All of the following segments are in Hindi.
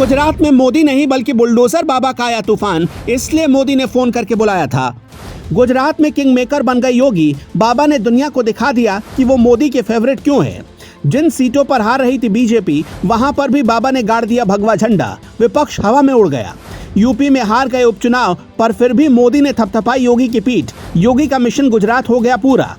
गुजरात में मोदी नहीं बल्कि बुलडोजर बाबा का आया तूफान, इसलिए मोदी ने फोन करके बुलाया था। गुजरात में किंग मेकर बन गए योगी। बाबा ने दुनिया को दिखा दिया कि वो मोदी के फेवरेट क्यों हैं। जिन सीटों पर हार रही थी बीजेपी, वहां पर भी बाबा ने गाड़ दिया भगवा झंडा। विपक्ष हवा में उड़ गया। यूपी में हार गए उपचुनाव, पर फिर भी मोदी ने थपथपाई योगी की पीठ। योगी का मिशन गुजरात हो गया पूरा।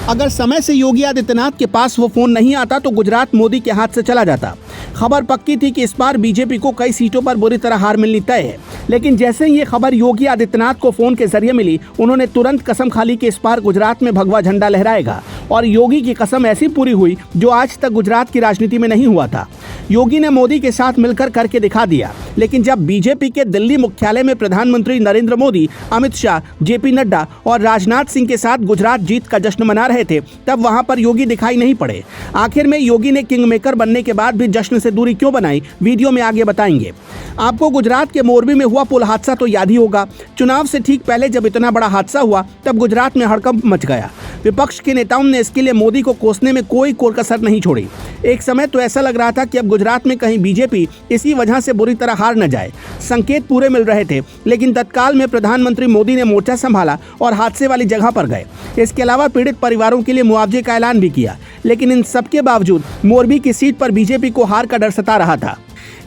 अगर समय से योगी आदित्यनाथ के पास वो फोन नहीं आता तो गुजरात मोदी के हाथ से चला जाता। खबर पक्की थी कि इस बार बीजेपी को कई सीटों पर बुरी तरह हार मिलनी तय है, लेकिन जैसे ही ये खबर योगी आदित्यनाथ को फोन के जरिए मिली, उन्होंने तुरंत कसम खा ली कि इस बार गुजरात में भगवा झंडा लहराएगा। और योगी की कसम ऐसी पूरी हुई जो आज तक गुजरात की राजनीति में नहीं हुआ था। योगी ने मोदी के साथ मिलकर करके दिखा दिया। लेकिन जब बीजेपी के दिल्ली मुख्यालय में प्रधानमंत्री नरेंद्र मोदी, अमित शाह, जेपी नड्डा और राजनाथ सिंह के साथ गुजरात जीत का जश्न मना रहे थे, तब वहां पर योगी दिखाई नहीं पड़े। आखिर में योगी ने किंग मेकर बनने के बाद भी जश्न से दूरी क्यों बनाई, वीडियो में आगे बताएंगे। आपको गुजरात के मोरबी में हुआ पुल हादसा तो याद ही होगा। चुनाव से ठीक पहले जब इतना बड़ा हादसा हुआ, तब गुजरात में हड़कंप मच गया। विपक्ष के नेताओं ने इसके लिए मोदी को कोसने में कोई कसर नहीं छोड़ी। एक समय तो ऐसा लग रहा था कि अब गुजरात में कहीं बीजेपी इसी वजह से बुरी तरह हार न जाए। संकेत पूरे मिल रहे थे, लेकिन तत्काल में प्रधानमंत्री मोदी ने मोर्चा संभाला और हादसे वाली जगह पर गए। इसके अलावा पीड़ित परिवारों के लिए मुआवजे का ऐलान भी किया। लेकिन इन सबके बावजूद मोरबी की सीट पर बीजेपी को हार का डर सता रहा था।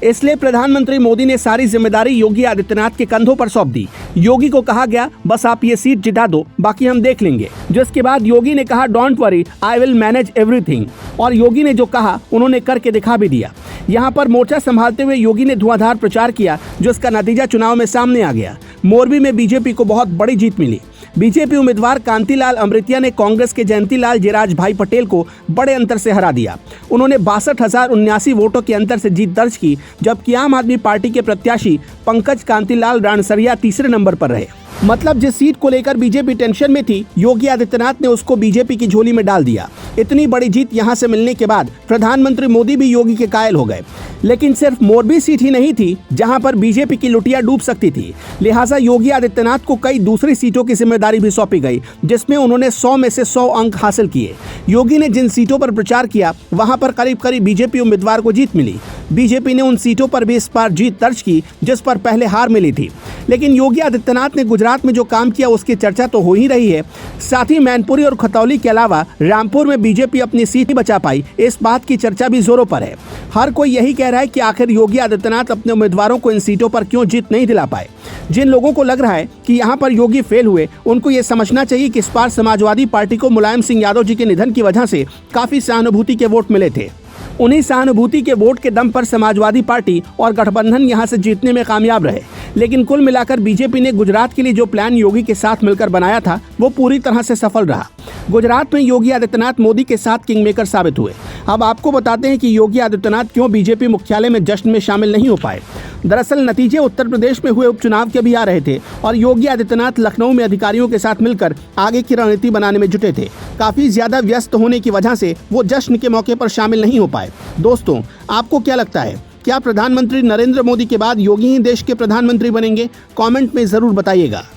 इसलिए प्रधानमंत्री मोदी ने सारी जिम्मेदारी योगी आदित्यनाथ के कंधों पर सौंप दी। योगी को कहा गया, बस आप ये सीट जिता दो, बाकी हम देख लेंगे। जिसके बाद योगी ने कहा, don't worry, I will manage everything. और योगी ने जो कहा उन्होंने करके दिखा भी दिया। यहाँ पर मोर्चा संभालते हुए योगी ने धुआंधार प्रचार किया, जिसका नतीजा चुनाव में सामने आ गया। मोरबी में बीजेपी को बहुत बड़ी जीत मिली। बीजेपी उम्मीदवार कांतिलाल अमृतिया ने कांग्रेस के जयंतीलाल जिराज भाई पटेल को बड़े अंतर से हरा दिया। उन्होंने 62,079 वोटों के अंतर से जीत दर्ज की, जबकि आम आदमी पार्टी के प्रत्याशी पंकज कांतिलाल राणसरिया तीसरे नंबर पर रहे। मतलब जिस सीट को लेकर बीजेपी टेंशन में थी, योगी आदित्यनाथ ने उसको बीजेपी की झोली में डाल दिया। इतनी बड़ी जीत यहां से मिलने के बाद प्रधानमंत्री मोदी भी योगी के कायल हो गए। लेकिन सिर्फ मोरबी सीट ही नहीं थी जहां पर बीजेपी की लुटिया डूब सकती थी। लिहाजा योगी आदित्यनाथ को कई दूसरी सीटों की जिम्मेदारी भी सौंपी गई, जिसमें उन्होंने 100 में से 100 अंक हासिल किए। योगी ने जिन सीटों पर प्रचार किया, वहां पर करीब करीब बीजेपी उम्मीदवार को जीत मिली। बीजेपी ने उन सीटों पर भी इस बार जीत दर्ज की जिस पर पहले हार मिली थी। लेकिन योगी आदित्यनाथ ने गुजरात में जो काम किया उसकी चर्चा तो हो ही रही है। साथ ही मैनपुरी और खतौली के अलावा रामपुर में बीजेपी अपनी सीट ही बचा पाई, इस बात की चर्चा भी जोरों पर है। हर कोई यही कह रहा है कि आखिर योगी आदित्यनाथ अपने उम्मीदवारों को इन सीटों पर क्यों जीत नहीं दिला पाए। जिन लोगों को लग रहा है कि यहाँ पर योगी फेल हुए, उनको ये समझना चाहिए कि इस बार समाजवादी पार्टी को मुलायम सिंह यादव जी के निधन की वजह से काफी सहानुभूति के वोट मिले थे। उन्हीं सहानुभूति के वोट के दम पर समाजवादी पार्टी और गठबंधन यहां से जीतने में कामयाब रहे। लेकिन कुल मिलाकर बीजेपी ने गुजरात के लिए जो प्लान योगी के साथ मिलकर बनाया था, वो पूरी तरह से सफल रहा। गुजरात में योगी आदित्यनाथ मोदी के साथ किंग मेकर साबित हुए। अब आपको बताते हैं कि योगी आदित्यनाथ क्यों बीजेपी मुख्यालय में जश्न में शामिल नहीं हो पाए। दरअसल नतीजे उत्तर प्रदेश में हुए उपचुनाव के भी आ रहे थे और योगी आदित्यनाथ लखनऊ में अधिकारियों के साथ मिलकर आगे की रणनीति बनाने में जुटे थे। काफी ज्यादा व्यस्त होने की वजह से वो जश्न के मौके पर शामिल नहीं हो पाए। दोस्तों, आपको क्या लगता है, क्या प्रधानमंत्री नरेंद्र मोदी के बाद योगी ही देश के प्रधानमंत्री बनेंगे? कमेंट में जरूर बताइएगा।